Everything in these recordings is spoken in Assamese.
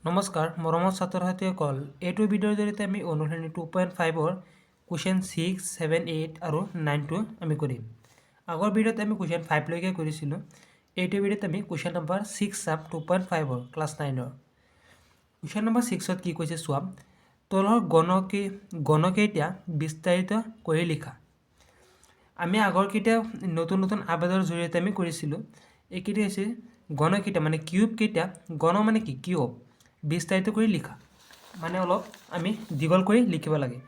নমস্কাৰ মৰমৰ ছাত্ৰ ছাত্ৰীসকল এইটো ভিডিঅ'ৰ জৰিয়তে আমি অনুশীলনী 2.5ৰ কুৱেশ্যন 6, 7, 8 আৰু 9টো আমি কৰিম। আগৰ ভিডিঅ'ত আমি কুৱেশ্যন 5 লৈকে কৰিছিলোঁ। এইটো ভিডিঅ'ত আমি কুৱেশ্যন নম্বৰ 6 চাম 2.5ৰ ক্লাছ 9ৰ। কুৱেশ্যন নম্বৰ 6ত কি কৈছে চোৱা, তলৰ গণকেইটা বিস্তাৰিত কৰি লিখা। আমি আগৰকেইটা নতুন আবেদনৰ জৰিয়তে আমি কৰিছিলোঁ। এইকেইটা হৈছে গণকেইটা মানে কিউব কেইটা, গণ মানে কি কিউব, বিস্তাৰিত কৰি লিখা মানে অলপ আমি দীঘল কৰি লিখিব লাগে।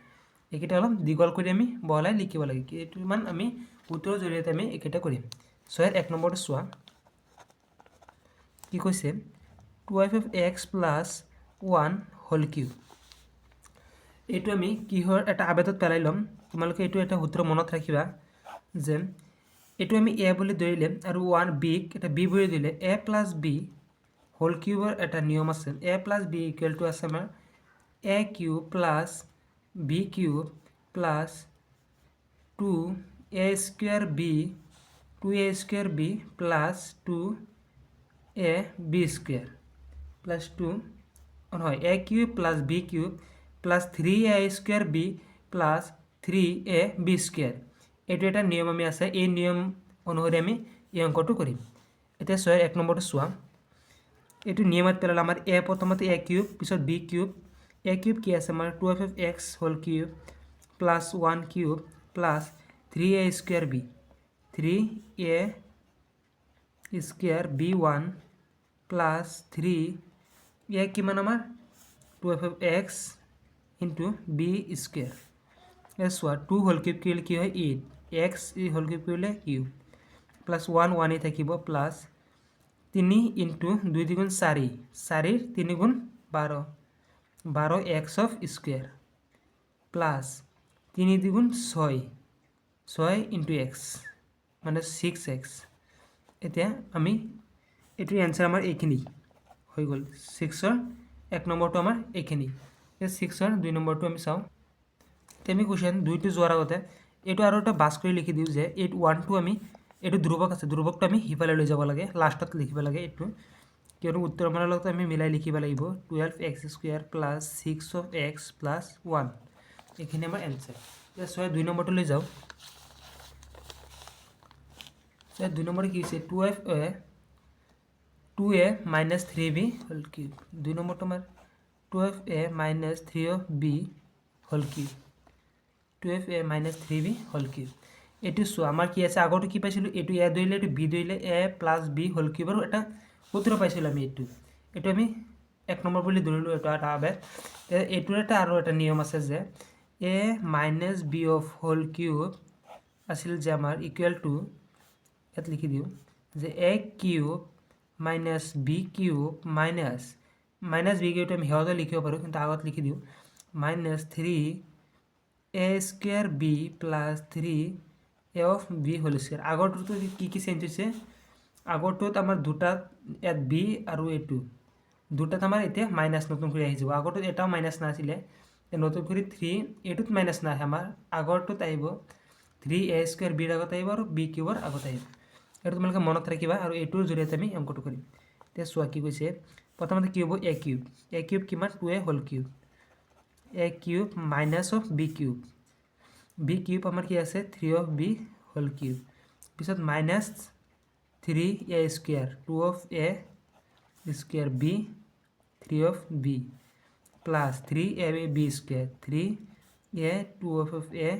এইকেইটা অলপ দীঘল কৰি আমি বহলাই লিখিব লাগে। এইটো ইমান আমি উত্তৰৰ জৰিয়তে আমি এইকেইটা কৰিম। ছয়ৰ 1 নম্বৰটো চোৱা কি কৈছে 12x + 1 হোল কিউব। এইটো আমি কিহৰ এটা আবেদত পেলাই ল'ম। তোমালোকে এইটো এটা সূত্ৰ মনত ৰাখিবা যে এইটো আমি a বুলি ধৰিলে আৰু 1 b এটা b বুলি দিলে a + b হোল কিউবৰ এটা নিয়ম আছে। a + b = আছে আমাৰ a cube plus b cube plus 2a² b 2a² b plus 2ab² plus 2 নহয় a cube plus b cube plus 3a² b plus 3ab²। এইটো এটা নিয়ম আমি আছে, এই নিয়ম অনুসৰি আমি এই অংকটো কৰিম। এতিয়া 6ৰ 1 নম্বৰটো চোৱা, এইটো নিয়মত পেলালে আমাৰ a প্ৰথমতে a কিউব পিছত b কিউব, a কিউব কি আছে আমাৰ 12x whole cube plus 1 cube plus 3a² b 3a² b1 plus 3 a কিমান আমাৰ 12x ইনটু b²। চোৱা 2 হোল কিউব কৰিলে কি হয় 8, x হোল কিউব কৰিলে কিউব প্লাছ 1 1 থাকিব প্লাছ 3 ইনটু 2 2 4, 4 3 গুণ 12, 12x² প্লাছ 3 2 6, 6 ইনটু x মানে 6x। এতিয়া আমি এইটোৰ এনচাৰ আমাৰ এইখিনি হৈ গ'ল। 6ৰ 1 নম্বৰটো আমাৰ এইখিনি। এতিয়া 6ৰ 2 নম্বৰটো আমি চাওঁ। এতিয়া আমি কুৱেশ্যন 2টো যোৱাৰ আগতে এইটো আৰু এটা বাছ কৰি লিখি দিওঁ যে 1টো আমি এইটো ধ্ৰুৱক আছে, ধ্ৰুৱকটো আমি সিফালে লৈ যাব লাগে, লাষ্টত লিখিব লাগে এইটো, কিয়নো উত্তৰমানৰ লগত আমি মিলাই লিখিব লাগিব 12x² প্লাছ 6x প্লাছ 1। এইখিনি আমাৰ এনচাৰ। এতিয়া 6ৰ 2 নম্বৰটো লৈ যাওঁ। 2 নম্বৰটো কি হৈছে 2a minus 3b whole cube. 2 নম্বৰটো আমাৰ 12a minus 3b whole cube, 12a minus 3b whole cube. এইটো চোৱা আমাৰ কি আছে, আগৰটো কি পাইছিলোঁ, এইটো a ধৰিলে এইটো b ধৰিলে a প্লাছ b হোল কিউবৰ এটা সূত্ৰ পাইছিলোঁ আমি। এইটো আমি 1 নম্বৰ বুলি ধৰিলোঁ, এইটো এটা আবেগ। এইটোৰ আৰু এটা নিয়ম আছে যে a minus b of whole cube আছিল যে আমাৰ ইকুৱেল টু, ইয়াত লিখি দিওঁ যে a cube minus b cube minus b কিউবটো আমি সিহঁতে লিখিব পাৰোঁ, কিন্তু আগত লিখি দিওঁ minus 3a² b plus 3a of b whole square. আগৰটোতো কি চেঞ্জ হৈছে, আগৰটোত আমাৰ দুটাত ইয়াত b আৰু এইটো দুটাত আমাৰ এতিয়া মাইনাছ নতুন কৰি আহি যাব। আগৰটোত এটাও মাইনাছ নাছিলে, নতুন কৰি 3 এইটোত মাইনাছ নাহে, আমাৰ আগৰটোত আহিব 3a² b আগত আহিব আৰু b কিউবৰ আগত আহিব। এইটো তোমালোকে মনত ৰাখিবা আৰু এইটোৰ জৰিয়তে আমি অংকটো কৰিম। এতিয়া চোৱা কি কৈছে, প্ৰথমতে কি হ'ব a কিউব কিমান 2a whole cube, a cube minus of b cube আমাৰ কি আছে 3 অফ b হোল কিউব, পিছত minus 3a² 2 of a² b 3 of b plus 3ab² 3a 2 of a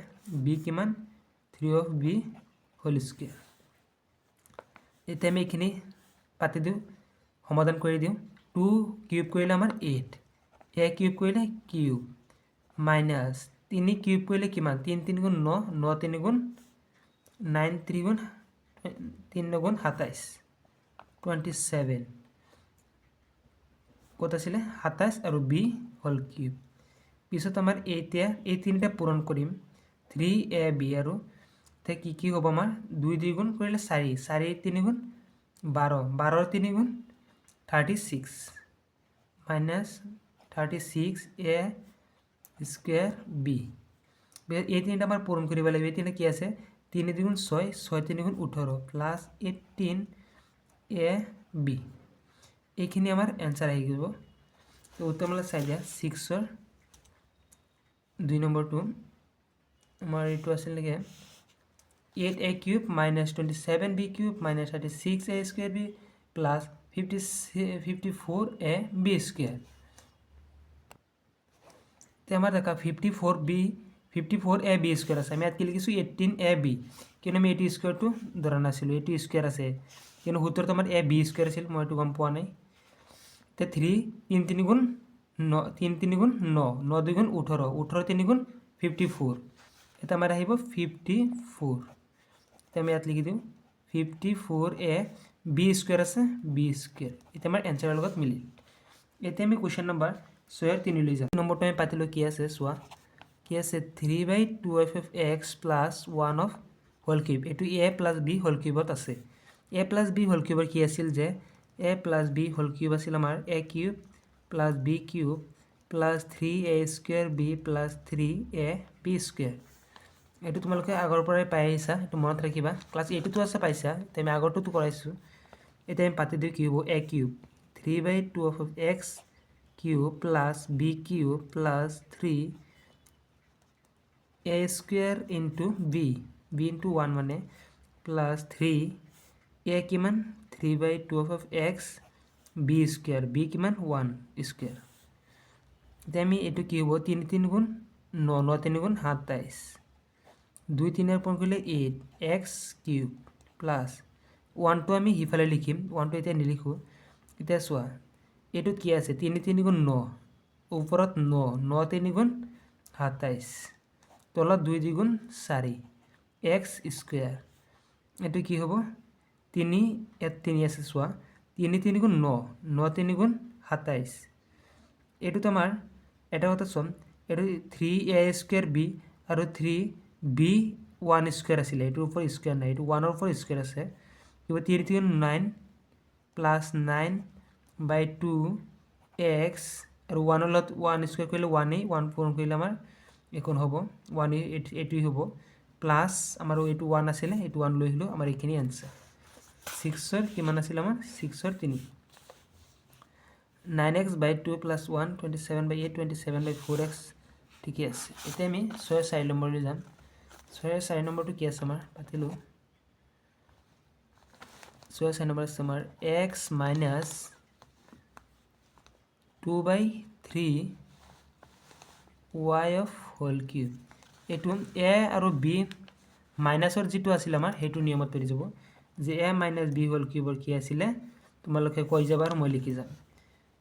b কিমান 3 অফ b হোল স্কুৱেৰ। এতিয়া আমি এইখিনি পাতি দিওঁ, সমাধান কৰি দিওঁ। 2 কিউব কৰিলে আমাৰ 8, a কিউব কৰিলে কিউব মাইনাছ 3 কিউব কৰিলে কিমান 3 3 গুণ 9, 9 3 গুণ 9 3 গুণ 3 গুণ 27, 27 ক'ত আছিলে 27 আৰু b হোল কিউব। পিছত আমাৰ এতিয়া এই তিনিটা পূৰণ কৰিম 3ab আৰু কি হ'ব আমাৰ 2 2 গুণ কৰিলে 4, 4 3 গুণ 12, 12 3 গুণ 36 মাইনাছ 36a² b। এই তিনিটা আমাৰ পূৰণ কৰিব লাগিব। এই তিনিটা কি আছে 3 2 গুণ 6, 6 3 গুণ 18 প্লাছ 18ab। এইখিনি আমাৰ এনচাৰ আহি যাব। তো উত্তৰ মানে চাই দিয়া 6ৰ 2 নম্বৰটো আমাৰ এইটো আছিল নেকি 8a cube minus 27b cube minus 36a square b plus 54ab square তো আমাৰ দেখা 54ab স্কুৱেৰ আছে আমি ইয়াত কি লিখিছোঁ 18ab কিন্তু আমি এইটো স্কুৱেৰটো ধৰা নাছিলোঁ এইটো স্কুৱেৰ আছে কিন্তু সূত্ৰটো আমাৰ ab স্কুৱেৰ আছিল মই এইটো গম পোৱা নাই তো 3 3 গুণ 9 3 গুণ 9 9 2 গুণ 18 18 3 গুণ 54 এটা আমাৰ আহিব 54 তো আমি ইয়াত লিখি দিওঁ 54ab স্কুৱেৰ আছে b স্কুৱেৰ এটা আমাৰ এনচাৰৰ লগত মিলিল এতিয়া আমি কুৱেশ্যন নম্বৰ 6 3 লৈ যাম নম্বৰটো আমি পাতিলোঁ কি আছে চোৱা কি আছে 3/2 of x plus 1 of whole cube এইটো a plus b whole cube আছে a plus b whole cube কি আছিল যে a plus b whole cube আছিল আমাৰ a cube plus b cube plus 3a square b plus 3ab square এইটো তোমালোকে আগৰ পৰাই পাই আহিছা এইটো মনত ৰাখিবা ক্লাছ 8 আছে পাইছা তে আমি আগৰটো কৰাইছো এতিয়া আমি পাতি দিও কি হ'ব a cube 3/2 of x cube plus b cube plus 3a square into b into 1 মানে plus 3a কিমান 3/2 of x b square b কিমান 1 square এতিয়া আমি এইটো কি হ'ব 3 3 গুণ 9 9 3 গুণ 27 2 3 এর পর করলে 8 x কিউব প্লাস 1 টো আমি হিফালে লিখিম 1 টো এতিয়া নিলিখো এতিয়া চোৱা এটুত কি আছে 3 3 গুণ 9 ওপৰত 9 9 3 গুণ 27 তলত 2 2 গুণ 4 x স্কয়ার এটু কি হ'ব 3 এত 3 আছে চোৱা 3 3 গুণ 9 9 3 গুণ 27 এটু তোমাৰ এটা কথা চোন এটু 3a স্কয়াৰ b আৰু 3b 1 স্কয়াৰ আছিল এটুৰ ওপৰ স্কয়াৰ নাই এটু 1 ৰ ওপৰ স্কয়াৰ আছে কিবা 3 3 9 প্লাস 9/2 x আৰু 1 লত 1 স্কয়াৰ কৰিলে 1 1 পূৰণ কৰিলে আমাৰ এখন হ'ব 1 এটুই হ'ব প্লাস আমাৰ এটু 1 আছিল এটু 1 লৈ হলো আমাৰ এখিনি आंसर 6 ৰ কিমান আছিল আমাৰ 6 ৰ 3 9x/2 plus 1 27/8 27/4x ঠিক আছে এতিয়া আমি 6 4 নম্বৰলৈ যাম 6 4 নম্বৰটো কি আছে আমাৰ পাতিলো 6 4 নম্বৰ আছে আমাৰ x minus 2/3 y of whole cube এটু a আৰু b মাইনাসৰ যেটো আছিল আমাৰ হেতু নিয়মত পৰি যাব যে a minus b whole cube কি আছিল তোমালোকে কৈ যাবা আৰু মই লিখি যাম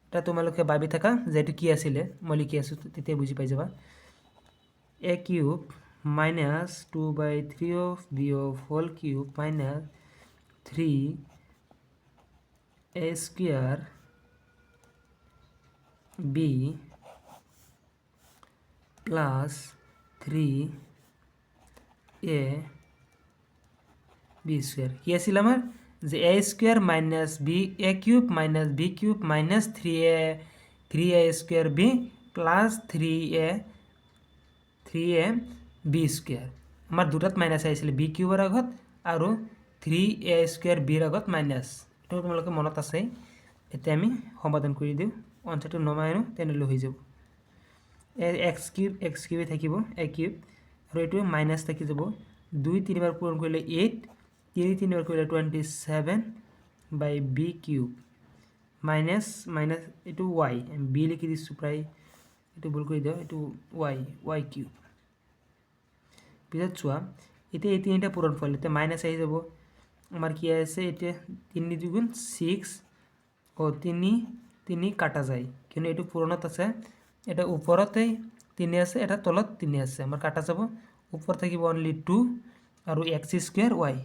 এটা তোমালোকে ভাবি থাকা যে এটু কি আছিল মই লিখি আছো তেতিয়া বুজি পাই যাবা a cube minus 2/3 of b of whole cube minus 3a square b plus 3a b square কি আছিল আমাৰ যে a square minus b a cube minus b cube minus 3a square b plus 3a b square আমাৰ দুটাত মাইনাস আহিছিল b cube ৰ আগত আৰু 3a square b ৰ আগত মাইনাস এটো তোমালোকে মনত আছে এতিয়া আমি সমাধান কৰি দিও আনসাৰটো নমাইনো তেনেলৈ হৈ যাব x cube থাকিব a cube আৰু এটো মাইনাস থাকি যাব 2 3 বাৰ পূৰণ কৰিলে 8 3 3 বাৰ কৰিলে 27/b cube minus এটো y b লিখি দিছো প্ৰায় এটো ভুল কৰি দিও এটো y cube পিছত চোৱা এতিয়া এই তিনিটা পূৰণ ফল এতিয়া মাইনাস আহি যাব আমাৰ কি আছে এতিয়া 3 2 গুণ 6 ও 3 3 কাটা যায় কিন্তু এটো পূৰণত আছে এটা ওপৰতে 3 আছে এটা তলত 3 আছে আমাৰ কাটা যাব ওপৰ থাকিব অনলি 2 আৰু x square y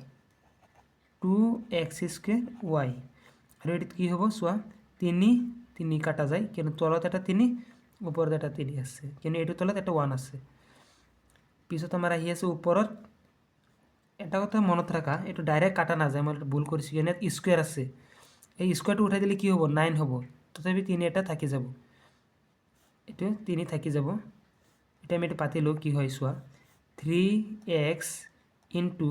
2x square y আৰু এটো কি হ'ব চোৱা 3 3 কাটা যায় কিন্তু তলত এটা 3 ওপৰত এটা 3 আছে কিন্তু এটো তলত এটা 1 আছে পিছত আমাৰ আহি আছে ওপৰত এটা কথা মনত ৰাখা এটো ডাইৰেক্ট কাটা না যায় মই ভুল কৰিছি কেনে স্কয়াৰ আছে এই স্কয়াৰটো উঠাই দিলে কি হ'ব 9 হ'ব তথাপি 3 এটা থাকি যাব এটো 3 থাকি যাব এটা আমি এটা পাতিলো কি হয় চোৱা 3x into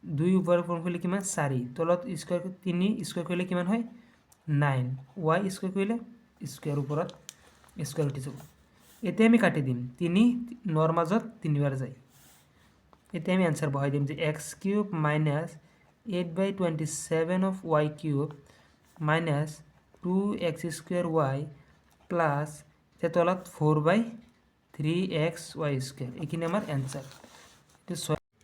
2 ওপৰ ফৰ্ম কৰিলে কিমান 4 তলত স্কয়াৰ 3 স্কয়াৰ কৰিলে কিমান হয় 9 y স্কয়াৰ কৰিলে স্কয়াৰ ওপৰত স্কোয়ার উঠি যাব এতিয়া আমি কাটি দিম 3 9 মাজত 3 বাৰ যায় এতিয়া আমি आंसर বহাই দিম যে x³ - 8/27 of y³ - 2x² y plus তলত 4/3xy² এইখিনি আমাৰ आंसर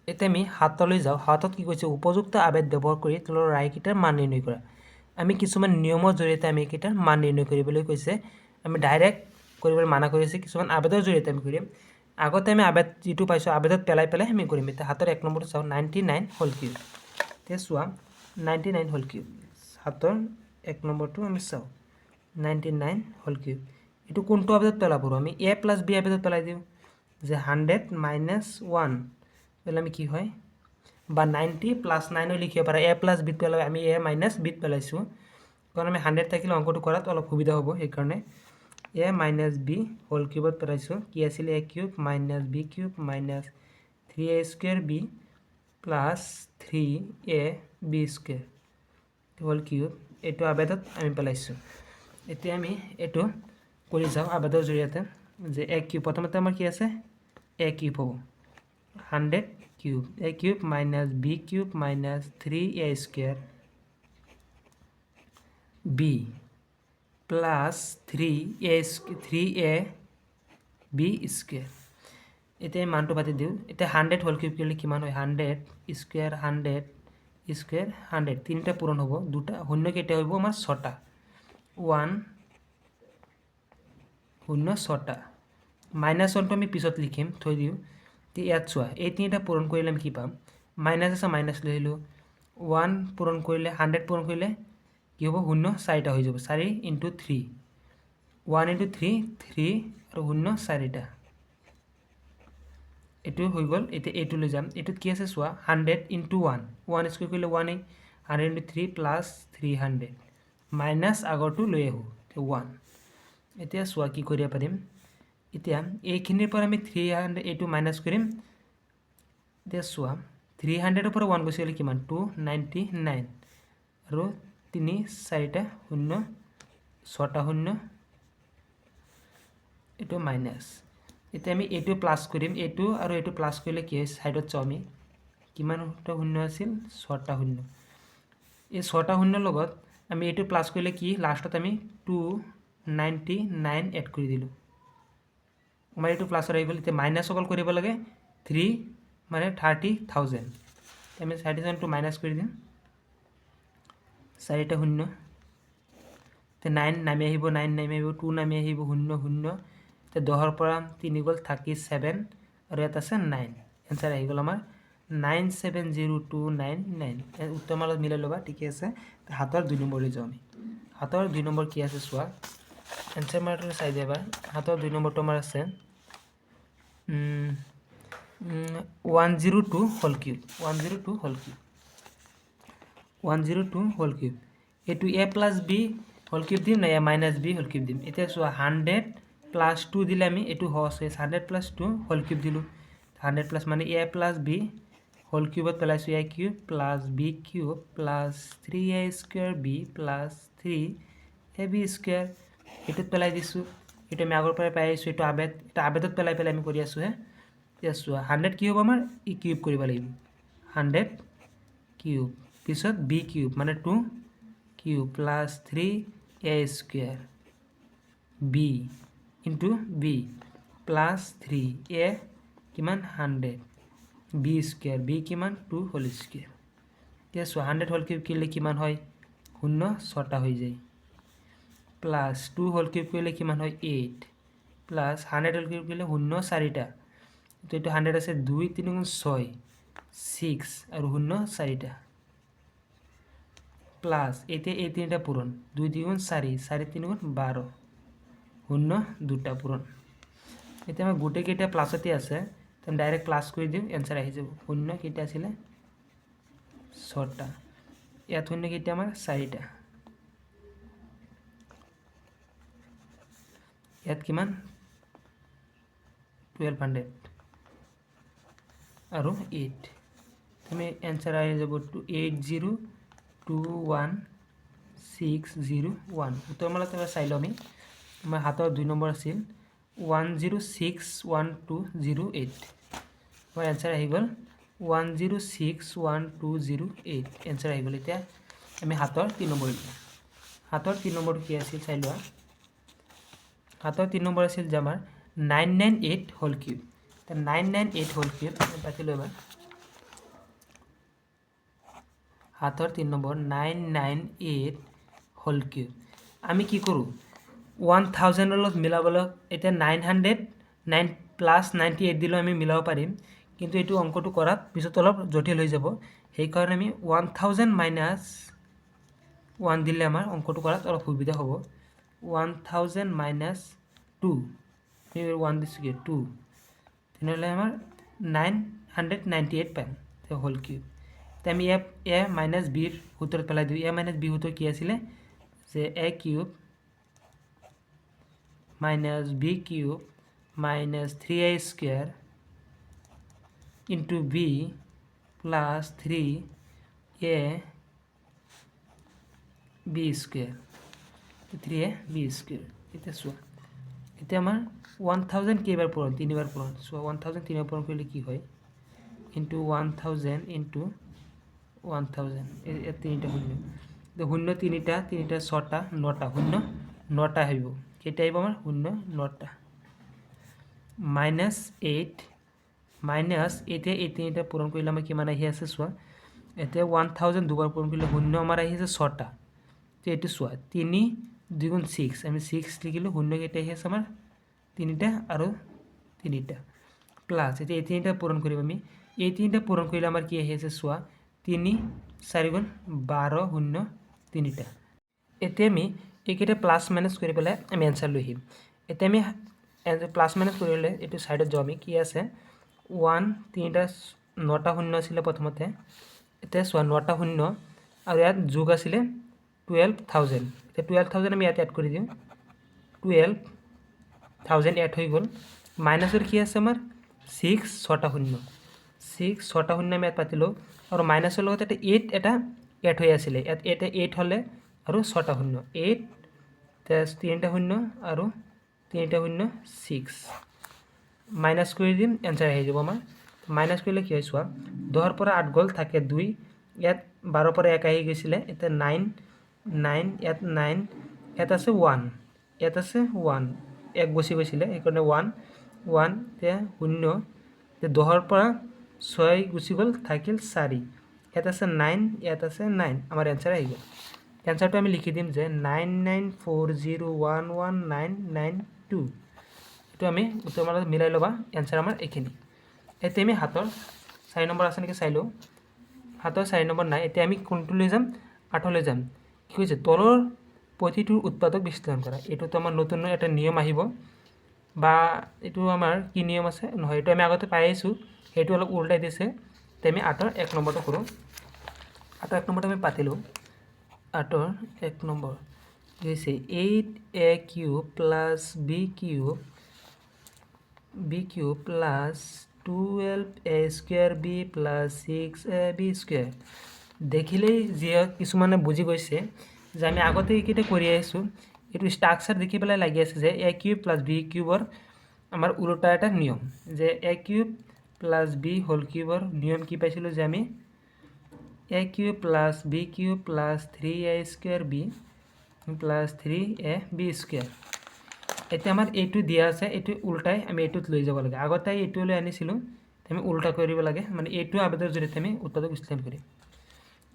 এতিয়া আমি হাতলৈ যাওঁ হাতত কি কৈছে উপযুক্ত আবেদ ব্যৱহাৰ কৰি তলৰ ৰাইকেইটাৰ মান নিৰ্ণয় কৰা আমি কিছুমান নিয়মৰ জৰিয়তে আমি এইকেইটাৰ মান নিৰ্ণয় কৰিবলৈ কৈছে আমি ডাইৰেক্ট কৰিবলৈ মানা কৰিছে কিছুমান আবেদৰ জৰিয়তে আমি কৰিম আগতে আমি আবেদ যেটো পাইছো আবেদত পেলাই পেলাই আমি কৰিম এটা হাতৰ এক নম্বৰটো চাও 99 হোল কিউব তে চোৱা 99 হোল কিউব হাতৰ এক নম্বৰটো আমি চাও 99 হোল কিউব এটো কোনটো আবেদত পেলাব আমি a + b আবেদত পেলাই দিও যে 100 - 1 পেলে আমি কি হয় বা 90 + 9 লিখিব পাৰা a + b পেলাই আমি a - b পেলাইছো কাৰণ আমি 100 থাকিলে অংকটো কৰাত অলপ সুবিধা হ'ব এই কাৰণে a - b হোল কিউবত পেলাইছো কি আছিল a³ - b³ - 3a² b plus 3ab² whole cube এটো আবেদত আমি পেলাইছো এতিয়া আমি এটো কৰি যাও আবেদৰ জৰিয়তে যে a³ প্ৰথমতে আমাৰ কি আছে a³ হ'ব 100 cube a³ - b³ - 3a² b plus 3ab² এতিয়া মানটো পাতি দিও এতিয়া 100 হোল কিউব কৰিলে কিমান হয় 100 স্কয়াৰ 100 স্কয়াৰ 100 তিনটা পূৰণ হ'ব দুটা শূন্য কেটে হইব আমাৰ 6টা 1 শূন্য 6টা মাইনাস 1 টো আমি পিছত লিখিম থৈ দিও তে ইয়াত চোৱা এই তিনটা পূৰণ কৰিলে আমি কি পাম মাইনাস আছে মাইনাস লৈ আহিলো 1 পূৰণ কৰিলে 100 পূৰণ কৰিলে কি হ'ব শূন্য 4টা হৈ যাব 4 * 3 1 * 3 3 আৰু শূন্য 4টা এটো হৈ গল এতে এটো লৈ যাম এটোত কি আছে চোৱা 100 * 1 1 স্কয়াৰ কৰিলে 1 100 * 3 + 300 মাইনাস আগৰটো লৈ আহো 1 এতিয়া চোৱা কি কৰিব পাৰিম এতিয়া এইখিনিৰ পৰা আমি 300 এটো মাইনাস কৰিম এতিয়া চোৱা 300 ৰ পৰা 1 গৈছিল কিমান 299 আৰু 3 4টা শূন্য 6টা শূন্য এটো মাইনাস এতিয়া আমি এটো প্লাস কৰিম এটো আৰু এটো প্লাস কৰিলে কি হয় সাইডত চাও আমি কিমানটা শূন্য আছিল 6টা শূন্য এই 6টা শূন্যৰ লগত আমি এটো প্লাস কৰিলে কি লাষ্টত আমি 299 এড কৰি দিলো আমাৰ এটো প্লাস হৈ গল এতিয়া মাইনাস অকল কৰিব লাগে 3 মানে 30000 আমি 30000 টু মাইনাস কৰি দিম 4টা শূন্য তে 9 নামি আহিব 9 নামি আহিব 2 নামি আহিব শূন্য শূন্য তে 10 ৰ পৰা 3 গল 37 আৰু এটা আছে 9 आंसर আহি গল আমাৰ 970299 উত্তৰ মালত মিলাই লবা ঠিক আছে হাতৰ 2 নম্বৰ লৈ যাও আমি হাতৰ 2 নম্বৰ কি আছে চোৱা आंसर মাৰটো চাই দেবা হাতৰ 2 নম্বৰটো আমাৰ আছে 102 whole cube 102 whole cube 102 whole cube এটো a + b হোল কিউব দিম না a - b হোল কিউব দিম এতিয়া চোৱা 100 + 2 দিলে আমি এটো হস 100 + 2 হোল কিউব দিলো 100 প্লাস মানে a + b হোল কিউবত পেলাইছো a³ + b³ + 3a² b + 3ab² এটোত পেলাই দিছো এটা আমি আগৰ পৰা পাই আইছো এটো আবেদত পেলাই পেলাই আমি কৰি আছো হে এতিয়া চোৱা 100 কি হ'ব আমাৰ ই কিউব কৰিব লাগিব 100 কিউব পিছত b³ মানে 2 cube + 3a² b into b plus 3a কিমান 100 b² b কিমান 2 হোল স্কয়ার এতিয়া 100 হোল কিউব কৰিলে কিমান হয় শূন্য 6টা হৈ যায় প্লাস 2 হোল কিউব কৰিলে কিমান হয় 8 প্লাস 100 হোল কিউব কৰিলে শূন্য 4টা তো এটো 100 আছে 2 3 গুণ 6 6 আৰু শূন্য 4টা প্লাস এতে এই তিনটা পূরণ 2 2 গুণ 4 4 3 গুণ 12 শূন্য দুটা পূরণ এটা আমার গোটে কেইটা প্লাসতে আছে তো ডাইরেক্ট প্লাস করে দিও आंसर আহি যাব শূন্য কেইটা আছিল 6টা ইয়াত শূন্য কেইটা আমাৰ 4টা ইয়াত কিমান 1200 আৰু 8 তুমি आंसर আহি যাব 8021601 উত্তৰ মানত চাই লও আমি আমাৰ হাতৰ 2 নম্বৰ আছিল 1061208 আমাৰ এনসাৰ আহি গ'ল 1061208 এনসাৰ আহি গ'ল এতিয়া আমি হাতৰ 3 নম্বৰ হাতৰ 3 নম্বৰটো কি আছিল চাই লোৱা হাতৰ 3 নম্বৰ আছিল যে আমাৰ 998 হোল কিউব 998 হোল কিউব পাতি লৈ এবাৰ হাতৰ 3 নম্বৰ 998 হোল কিউব আমি কি কৰোঁ 1000 লগত মিলাবলৈ এটা 900 9 প্লাস 98 দিলেও আমি মিলাব পাৰিম কিন্তু এইটো অঙ্কটো কৰাত পিছত অলপ জটিল হৈ যাব সেই কাৰণে আমি 1000 মাইনাস 1 দিলে আমাৰ অঙ্কটো কৰাত অলপ সুবিধা হ'ব 1000 মাইনাস 2 আমি 1 দিছো কি 2 তেনেহলে আমাৰ 998 পাম তে হোল কিউব তে আমি a মাইনাস b ৰ সূত্ৰত পেলাই দিও a মাইনাস b সূত্ৰ কি আছিল যে a cube minus b cube minus 3a square into b plus 3a b square 3a b square এটা চোৱা এতিয়া আমাৰ 1000 কেইবাৰ পূৰণ তিনিবাৰ পূৰণ চোৱা 1000 তিনিবাৰ পূৰণ কৰিলে কি হয় into 1000 into 1000 এই তিনিটা শূন্য শূন্য তিনিটা ছটা নটা শূন্য নটা হইব কেইটা আহিব আমাৰ শূন্য নটা মাইনাস 8 মাইনাস এতিয়া এই তিনিটা পূৰণ কৰিলে আমাৰ কিমান আহি আছে চোৱা এতিয়া 1000 দুবাৰ পূৰণ কৰিলে শূন্য আমাৰ আহি আছে ছটা তো এইটো চোৱা 3 2 গুণ 6 আমি 6 লিখিলো শূন্য কেইটা আহি আছে আমাৰ তিনিটা আৰু তিনিটা প্লাস এতিয়া এই তিনিটা পূৰণ কৰিম আমি এই তিনিটা পূৰণ কৰিলে আমাৰ কি আহি আছে চোৱা 3 4 গুণ 12 শূন্য তিনিটা এতিয়া আমি এইকেইটা প্লাস মাইনাস কৰি পেলাই আমি এনসাৰ লৈ আহিম এতিয়া আমি প্লাস মাইনাস কৰিলে এইটো সাইডত যাও আমি কি আছে 1 তিনিটা নটা শূন্য আছিল প্ৰথমতে এতিয়া চোৱা নটা শূন্য আৰু ইয়াত যোগ আছিল 12000 এতিয়া 12000 আমি ইয়াত এড কৰি দিও 12000 এড হৈ গ'ল মাইনাসৰ কি আছে আমাৰ 6 ছটা শূন্য 6 ছটা শূন্য আমি ইয়াত পাতিলো আৰু মাইনাসৰ লগত এটা 8 এটা এড হৈ আছিল ইয়াত এটা 8 হলে আৰু ছটা শূন্য 8 প্লাস তিনিটা শূন্য আৰু তিনিটা শূন্য 6 মাইনাস কৰি দিম এনসাৰ আহি যাব আমাৰ মাইনাস কৰিলে কি হয় চোৱা 10 পৰা 8 গ'ল থাকে 2 ইয়াত 12 পৰা 1 আহি গৈছিল এটা 9 9 ইয়াত 9 ইয়াত আছে 1 ইয়াত আছে 1 এক বসি গৈছিল এই কাৰণে 1 1 তে শূন্য তে 10 পৰা 6 গুচি গ'ল থাকিল 4 ইয়াত আছে 9 ইয়াত আছে 9 আমাৰ এনসাৰ আহি গ'ল এনসাৰটো আমি লিখি দিম যে 9940119992 এটো আমি উত্তৰ মানত মিলাই লবা এনসাৰ আমাৰ এখিনি এতিয়া আমি হাতৰ 4 নম্বৰ আছে নেকি চাই লও হাতৰ 4 নম্বৰ নাই এতিয়া আমি কোনটো লৈ যাম 8 লৈ যাম কি হৈছে তলৰ প্ৰতিটোৰ উৎপাদক বিশ্লেষণ কৰা এটো তো আমাৰ নতুন এটা নিয়ম আহিব বা এটো আমাৰ কি নিয়ম আছে নহয় এটো আমি আগতে পাই আছো হেতু অলপ উল্টাই দিছে তে আমি 8 ৰ 1 নম্বৰটো কৰো 8 ৰ 1 নম্বৰটো আমি পাতিলো 8 ৰ 1 নম্বৰ হৈছে 8a cube plus b cube plus 12a square b plus 6ab square দেখিলেই যে কিছুমানে বুজি গৈছে যে আমি আগতে এইকেইটা কৰি আছো এটো স্ট্ৰাকচাৰ দেখি পেলাই লাগি আছে যে a cube plus b cube আমাৰ উল্টা এটা নিয়ম যে a cube plus b whole cube নিয়ম কি পাইছিলো যে আমি a cube plus b cube plus 3a square b plus 3ab square এতিয়া আমাৰ এইটো দিয়া আছে এইটো উল্টাই আমি এইটোত লৈ যাব লাগে আগতে এইটো লৈ আনিছিলো আমি উল্টা কৰিব লাগে মানে এইটো আবেদৰ জৰিয়তে আমি উৎপাদক বিশ্লেষণ কৰিম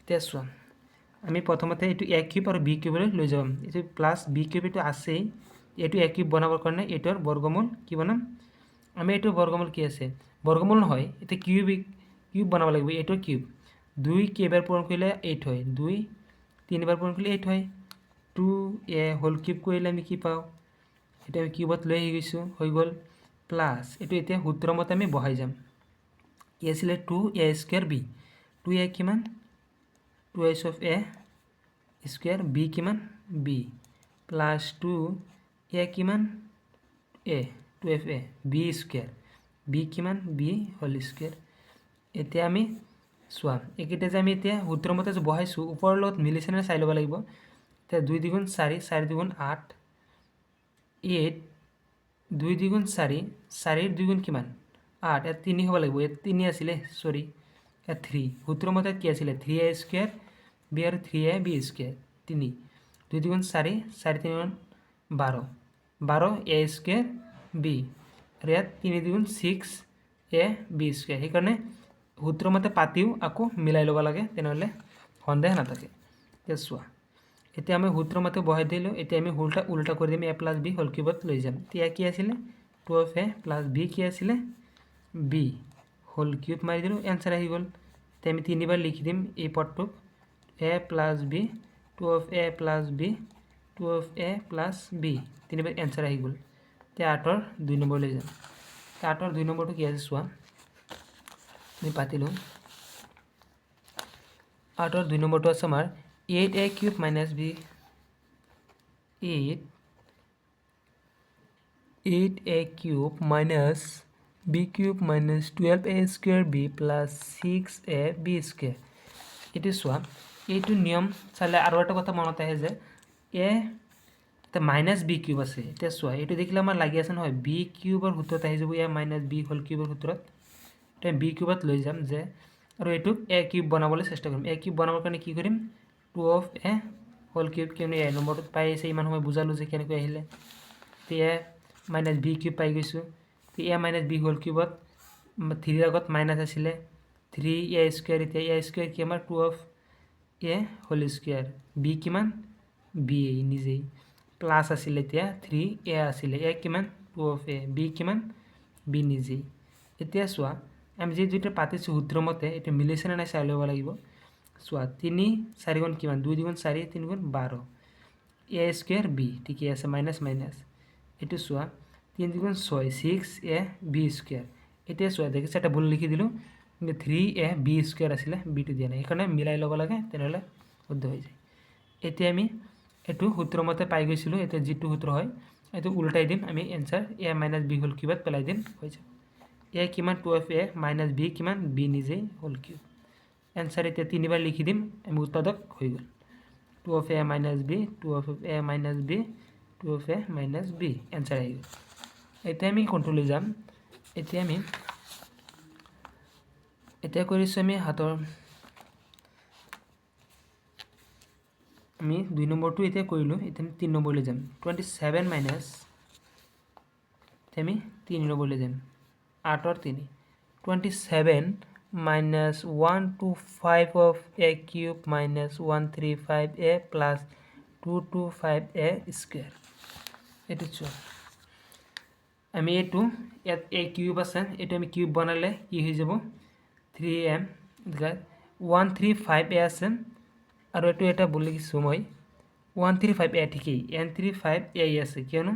এতিয়া চোৱা আমি প্ৰথমতে এইটো a কিউব আৰু b কিউব লৈ যাম এইটো প্লাস b কিউব এইটো আছে এইটো a কিউব বনাবৰ কাৰণে এইটোৰ বৰ্গমূল কি বনাম আমি এইটো বৰ্গমূল কি আছে বৰ্গমূল নহয় এটা কিউব বনাব লাগিব এইটো কিউব 2 কেইবাৰ পূৰণ কৰিলে 8 হয় 2 তিনিবাৰ পূৰণ কৰিলে 8 হয় 2a হোল কিউব কৰিলে আমি কি পাও এটা আমি কিউবত লৈ আহি গৈছো হৈ গল প্লাস এটো এতিয়া সূত্ৰ মতে আমি বহাই যাম কি আছিল 2a স্কয়ার b 2a কিমান 2a of a square b কিমান b প্লাস 2a কিমান a 2f a b square b কিমান b হোল স্কয়ার এতিয়া আমি চোৱা একিটা যে আমি এতিয়া সূত্ৰ মতে যে বহাইছো ওপৰৰ লগত মিলিছে নে চাই লব লাগিব তে 2 দ্বিগুণ 4 4 দ্বিগুণ 8 8 2 দ্বিগুণ 4 4 দ্বিগুণ কিমান 8 ইয়াত 3 হ'ব লাগিব ইয়াত 3 আছিলে সৰি ইয়াত 3 সূত্ৰ মতে কি আছিলে 3a স্কয়াৰ b আৰু 3ab স্কয়াৰ 3 2 দ্বিগুণ 4 4 3 12 12 a স্কয়াৰ b আৰু ইয়াত 3 দ্বিগুণ 6 a b স্কয়াৰ সেইকাৰণে সূত্ৰ মতে পাতিও আকৌ মিলাই ল'ব লাগে তেনেহ'লে সন্দেহ নাথাকে এতিয়া চোৱা এতিয়া আমি সূত্ৰ মতে বহাই দিলো এতিয়া আমি উল্টা কৰি দিম a + b হোল কিউবত লৈ যাম এতিয়া কি আছিলে 12a + b কি আছিলে b হোল কিউব মাৰি দিলো এনসাৰ আহি গ'ল তে আমি তিনিবাৰ লিখি দিম এই পদটোক a + b 12a + b 12a + b তিনিবাৰ এনসাৰ আহি গ'ল তে 8ৰ 2 নম্বৰ লৈ যাম তে 8ৰ 2 নম্বৰটো কি আছে চোৱা আমি পাতিলো 8ৰ 2 নম্বৰটো আছে আমাৰ 8a cube - b 8a cube - b cube - 12a square b + 6ab square এটো চোৱা এইটো নিয়ম চালে আৰু এটা কথা মনত আহে যে a তে - b কিউব আছে এটা চোৱা এইটো দেখিলে আমাৰ লাগি আছে নহয় b কিউবৰ সূত্ৰত আহি যাব ইয়া - b হোল কিউবৰ সূত্ৰত তে b কিউবত লৈ যাম যে আৰু এটুক a কিউব বনাবলৈ চেষ্টা কৰিম a কিউব বনাবৰ কাৰণে কি কৰিম 12a হোল কিউব কিয়নো a নম্বৰটো পাই আছে ইমান সময় বুজালো যে কেনেকৈ আহিলে তে a - b কিউব পাই গৈছো তে a - b হোল কিউবত 3 ৰ আগত মাইনাস আছিলে 3a স্কয়াৰ এতিয়া a স্কয়াৰ কি আমাৰ 12a হোল স্কয়াৰ b কিমান b নিজেই প্লাস আছিলে এতিয়া 3a আছিলে a কিমান 12a b কিমান b নিজেই এতিয়া চোৱা আমি যে দুইটা পাতিছো সূত্ৰ মতে এটা মিলিছে না নাই চাই ল'ব লাগিব চোৱা 3 4 গুণ কিমান 2 দ্বিগুণ 4 3 গুণ 12 a স্কয়ার b ঠিকই আছে মাইনাস মাইনাস এটো চোৱা 3 দ্বিগুণ 6 6a b স্কয়াৰ এটা চোৱা দেখিছে এটা ভুল লিখি দিলো 3a b স্কয়ার আছিল b টো দিয়া নাই এখানে মিলাই ল'ব লাগে তেনেহলে শুদ্ধ হৈ যায় এতিয়া আমি এটো সূত্ৰ মতে পাই গৈছিলো এটা যেটো সূত্ৰ হয় এটো উল্টাই দিম আমি आंसर a - b হোল কিউবত পেলাই দিম হৈ যাব a কিমান 12a - b কিমান b নিজে হোল কিউব आंसर এতিয়া তিনিবাৰ লিখি দিম আমি উৎপাদক হৈ গল 12a - b 12a - b 12a - b answer আহি গল এতিয়া আমি কন্ট্ৰোল লৈ যাম এতিয়া কৰিছো আমি হাতৰ আমি 2 নম্বৰটো এতিয়া কৰিলো এতিয়া 3 নম্বৰ লৈ যাম 27 মাইনাস আমি 3 নম্বৰ লৈ যাম 8 और 3 27 minus 125 of a cube minus 135a plus 225a square এটো চোৱা আমি এটো ইয়াত a কিউব আছে এটো আমি কিউব বনালে কি হৈ যাব 3m 135a আছে আৰু এটো এটা বলি লিখিছো মই 135a ঠিকই n35a আছে কিয়নো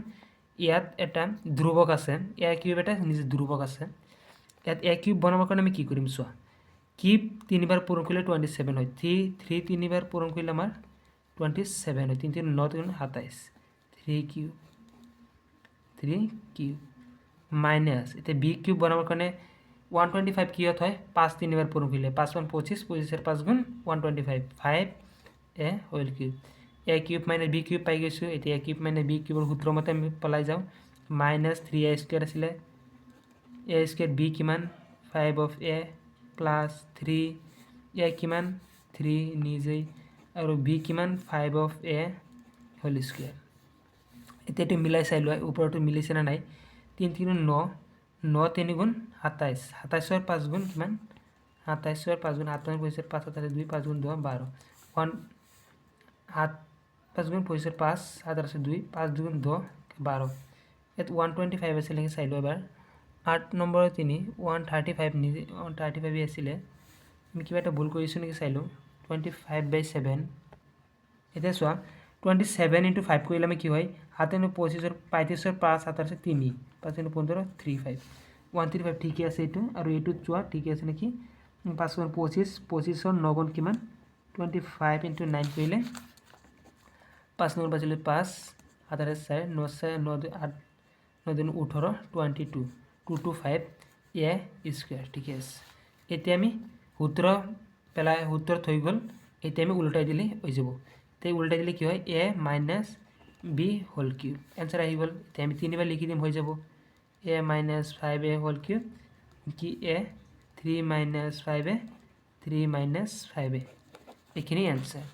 ইয়াত এটা ধ্ৰুবক আছে a কিউব এটা নিজে ধ্ৰুবক আছে ইয়াত a কিউব বনাবৰ কাৰণে আমি কি কৰিম চোৱা কিউব তিনিবাৰ পূৰণ কৰিলে 27 হয় 3 তিনিবাৰ পূৰণ কৰিলে আমাৰ 27 হয় 3 3 9 27 3 কিউব মাইনাস এটা b কিউব বনাবৰ কাৰণে 125 কিয়ত হয় 5 তিনিবাৰ পূৰণ কৰিলে 5 1 25 25 এর 5 গুণ 125 5 a whole cube a cube - b cube পাই গৈছো এতিয়া a কিউব - b কিউবৰ সূত্ৰ মতে আমি পলাই যাও -3a স্কয়াৰ আছিল a স্কয়ার b কিমান 5 of a plus 3 a কিমান 3 নিজেই আৰু b কিমান 5 of a হোল স্কয়াৰ এতিয়াটো মিলাই চাই লোৱা ওপৰটো মিলিছে না নাই 3 3 9 9 3 গুণ 27 27 এর 5 গুণ কিমান 27 এর 5 গুণ 7 25 এর 5 27 2 5 গুণ 2 12 1 7 5 গুণ 25 এর 5 27 2 5 গুণ 2 12 এত 125 আছে লিখি চাই লো এবাৰ 8 নম্বৰ 3 135 নিজে 135 আছিল আমি কিবা এটা ভুল কৰিছো নেকি চাই লো 25/7 এটা চোৱা 27 * 5 কৰিলে আমি কি হয় 7 * 25 এর 35 এর 5 27 3 5 * 15 35 135 ঠিকই আছে এটো আৰু এটো চোৱা ঠিকই আছে নেকি 5 * 25 25 এৰ 9 গুণ কিমান 25 * 9 কৰিলে 5 নম্বৰ বাজিলে 5 7 4 9 9 8 9 18 22 225 a স্কয়ার ঠিক আছে এতিয়া আমি সূত্ৰ পেলাই সূত্ৰ থৈ গল এতিয়া আমি উল্টাই দিলে হৈ যাব তে উল্টাই দিলে কি হয় a - b whole cube answer আহি গ'ল এতিয়া আমি তিনিবাৰ লিখি দিম হৈ যাব এ মাইনাছ 5a হোল কিউব কি এ 3 মাইনাছ 5a 3 মাইনাছ 5a এইখিনি এনসাৰ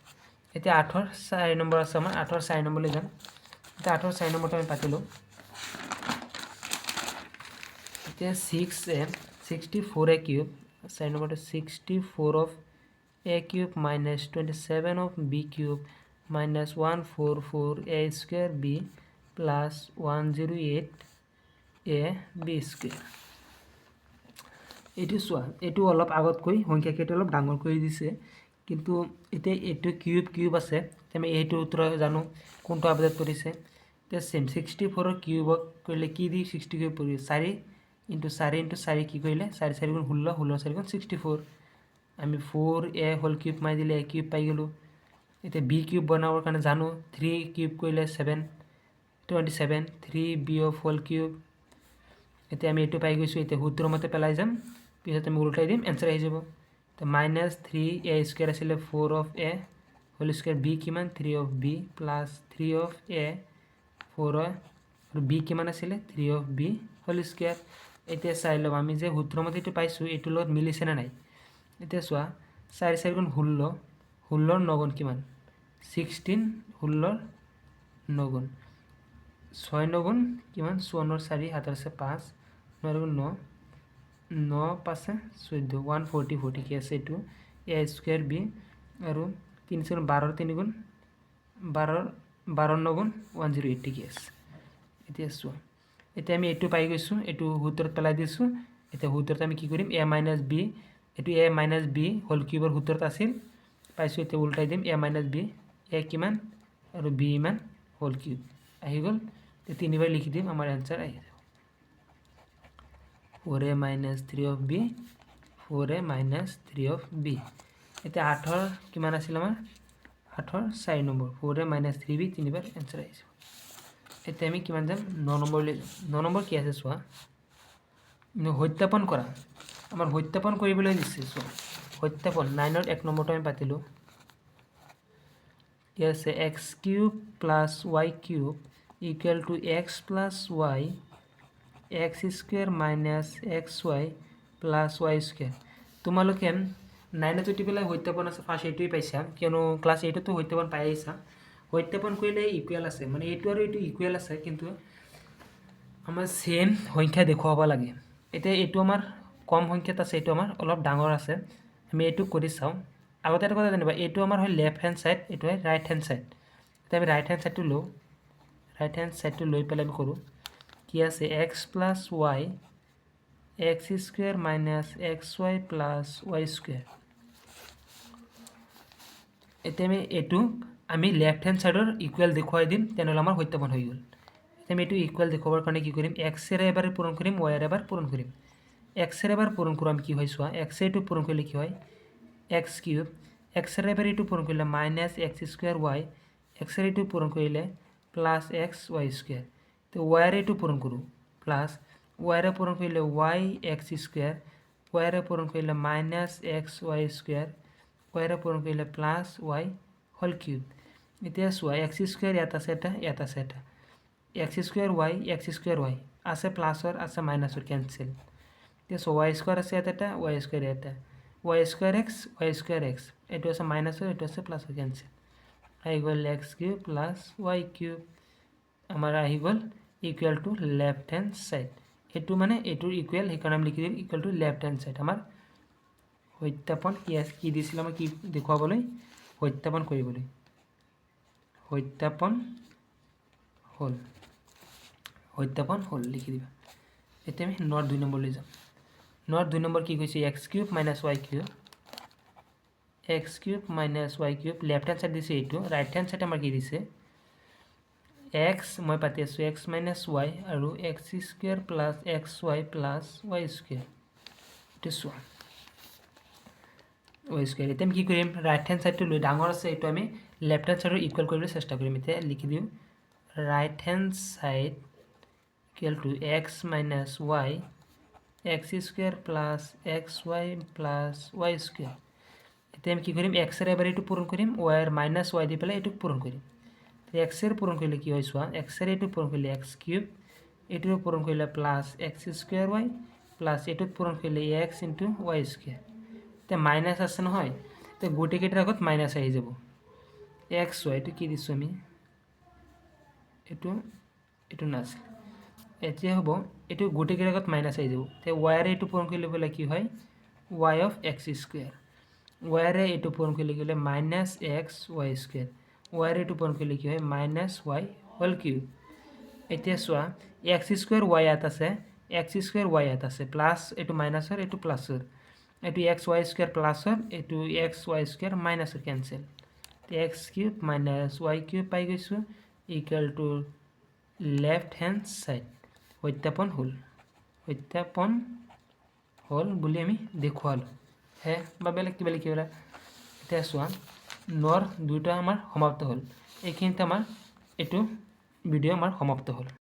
এতিয়া 8ৰ 4 নম্বৰ আছে আমাৰ 8ৰ 4 নম্বৰলৈ যাম এতিয়া 8ৰ 4 নম্বৰটো আমি পাতিলোঁ এতিয়া 6a 64a কিউব 4 নম্বৰটো 64 of a cube minus 27 of b cube minus 144 a square b plus 108 a b square এইটো চোৱা এইটো অলপ আগতকৈ সংখ্যাকেইটা অলপ ডাঙৰ কৰি দিছে কিন্তু এতিয়া এইটো কিউব আছে আমি এইটো উত্তৰ জানো কোনটো আপডেট কৰিছে এতিয়া সেম 64 ৰ কিউবক কৰিলে কি দি 60 কিউব কৰি 4 * 4 * 4 কি কৰিলে 4 4 গুণ 16 16 4 গুণ 64 আমি 4a হোল কিউব মাৰি দিলে a কিউব পাই গলো এতিয়া b কিউব বনাবৰ কাৰণে জানো 3 কিউব কৰিলে 7 27 3b অফ হোল কিউব এতিয়া আমি এটো পাই গৈছো এতিয়া সূত্ৰৰ মতে পেলাই যাম পিছত আমি উল্টাই দিম এনসাৰ আহি যাব তো -3a স্কয়ার আছিল 4 of a whole square b কিমান 3 of b plus 3 of a 4 আৰু b কিমান আছিল 3 অফ b হোল স্কয়াৰ এতিয়া চাই লম আমি যে সূত্ৰৰ মতে এটো পাইছো এটো লগত মিলিছে না নাই এতিয়া চোৱা 4 4 গুণ 16 16 ৰ 9 গুণ কিমান 16 16 ৰ 9 গুণ 6 9 গুণ কিমান 54 4 7 আছে 5 9 গুণ 9 9 5 14 140 40 কি আছে এটো a স্কয়ার b আৰু 3 4 12 3 গুণ 12 12 9 গুণ 108 কি আছে এতিয়া চোৱা এতিয়া আমি এটো পাই গৈছো এটো সূত্ৰত পেলাই দিছো এতিয়া সূত্ৰত আমি কি কৰিম a - b এটো a - b হোল কিউবৰ সূত্ৰত আছিল পাইছো এতিয়া উল্টাই দিম a - b a কিমান আৰু b ইমান হোল কিউব আহি গল তে তিনিবাৰ লিখি দিম আমাৰ आंसर আহি যাব 4a - 3 of b 4a - 3 of b এতিয়া 8ৰ কিমান আছিল আমাৰ 8ৰ 4 নম্বৰ 4a - 3b তিনিবাৰ आंसर আহি যাব এতিয়া আমি কিমান যাম 9 নম্বৰলৈ যাম 9 নম্বৰ কি আছে চোৱা সত্যাপন কৰা আমাৰ সত্যাপন কৰিবলৈ দিছে চোৱা সত্যাপন 9ৰ 1 নম্বৰটো আমি পাতিলো কি আছে x cube plus y cube equal to x plus y x square minus xy plus y square তোমালোকে 9 যদি পেলাই সত্যাপন আছে ফার্স্ট এইটোই পাইছা কিয়নো ক্লাস 8 তো সত্যাপন পাই আইছা সত্যাপন কৰিলে ইকুয়াল আছে মানে এইটো আৰু এইটো ইকুয়াল আছে কিন্তু আমাৰ সেম সংখ্যা দেখুৱাব লাগে এতিয়া এইটো আমাৰ কম সংখ্যাত আছে এইটো আমাৰ অলপ ডাঙৰ আছে আমি এইটো কৰি চাও আগতে এটা কথা জানিবা এইটো আমাৰ হয় লেফট হ্যান্ড সাইড এইটো হয় রাইট হ্যান্ড সাইড এটা আমি রাইট হ্যান্ড সাইডটো লও রাইট হ্যান্ড সাইডটো লৈ পেলাই আমি কৰো কি আছে x plus y x square minus xy plus y square এতিয়া আমি এটো আমি লেফট হ্যান্ড সাইডৰ ইকুয়াল দেখুৱাই দিম তেনেহলে আমাৰ সত্যাপন হৈ গল এতিয়া আমি এটো ইকুয়াল দেখুৱাৰ কাৰণে কি কৰিম x এৰ এবাৰ পূৰণ কৰিম y এৰ এবাৰ পূৰণ কৰিম x এৰ এবাৰ পূৰণ কৰাম কি হয় চোৱা x এটো পূৰণ কৰিলে কি হয় x কিউব x এর এবারে এটু পূরণ করলে minus x square y x এর এটু পূরণ করলে প্লাস x y স্কোয়ার তো y এর এটু পূরণ করু প্লাস y এর পূরণ করলে y x স্কোয়ার y এর পূরণ করলে minus x y square y এর পূরণ করলে প্লাস y হোল কিউব এতিয়া চোৱা x স্কোয়াৰ ইয়াত আছে এটা x স্কোয়াৰ y আছে প্লাসৰ আছে মাইনাসৰ ক্যান্সেল এতিয়া y স্কোয়ার আছে এটা y স্কোয়ার এটা y square x এটো আছে মাইনাস এটো আছে প্লাস ক্যান্সেল আহি গল x cube plus y cube আমাৰ আহি গল equal to left hand side এটো মানে এটোৰ ইকুয়াল হেকাৰণে আমি লিখি দিম equal to left hand side আমাৰ সত্যাপন কি দিছিল আমাৰ কি দেখুৱাবলৈ সত্যাপন কৰিবলৈ সত্যাপন হল লিখি দিবা এতিয়া আমি নোট 2 নম্বৰ লৈ যাম নোট 2 নম্বৰ কি কৈছে x cube minus y cube left hand side দিছে এইটো রাইট হ্যান্ড সাইড আমাৰ কি দিছে x মই পাতি আছো x মাইনাস y আৰু x square plus xy plus y square এটো চোৱা y স্কয়াৰ এতিয়া আমি কি কৰিম ৰাইট হ্যান্ড সাইডটো লৈ ডাঙৰ আছে এইটো আমি লেফট হ্যান্ড সাইডৰ ইকুয়াল কৰিবলৈ চেষ্টা কৰিম এতিয়া লিখি দিও right hand side equal to x minus y x square plus xy plus y square এতিয়া আমি কি কৰিম x এৰ এবাৰে এটু পূৰণ কৰিম y এৰ মাইনাস y দি পেলাই এটু পূৰণ কৰিম এক্সেৰ পূৰণ কৰলে কি হয় চোৱা এক্সেৰ এইটো পূৰণ কৰলে এক্স কিউব এইটোৰ পূৰণ কৰলে plus x square y plus এইটোত পূৰণ কৰলে এক্স ইন্টু ওয়াই স্কোয়াৰ তো মাইনাস আছে নহয় তো গোটেইকেইটাৰ আগত মাইনাস আহি যাব এক্স ওয়াই এইটো কি দিছোঁ আমি এইটো নাছিল এতিয়া হ'ব এইটো গোটেইকেইটাৰ আগত মাইনাস আহি যাব তো ওয়াইৰে এইটো পূৰণ কৰিলে বোলে কি হয় ওয়াই অফ এক্স স্কোয়াৰ ওয়াইৰে এইটো পূৰণ কৰিলে গ'লে মাইনাস এক্স ওয়াই স্কোয়াৰ ওয়াইৰে এইটো পূৰণ কৰিলে কি হয় মাইনাস ওয়াই হোল কিউব এতিয়া চোৱা এক্স স্কোয়াৰ ওয়াই ইয়াত আছে এক্স স্কোয়াৰ ওয়াই ইয়াত আছে প্লাস এইটো মাইনাসৰ এইটো প্লাসৰ এইটো এক্স ওয়াই স্কোয়াৰ প্লাসৰ এইটো এক্স ওয়াই স্কোয়াৰ মাইনাসৰ cancel x cube minus y cube পাই গৈছোঁ equal to left hand side সত্যাপন হল বুলি আমি দেখুৱালোঁ হে বা বেলেগ কিবা লিখিবলৈ এতিয়া চোৱা নৰ দুটা আমাৰ সমাপ্ত হ'ল এইখিনিতে আমাৰ এইটো ভিডিঅ' আমাৰ সমাপ্ত হ'ল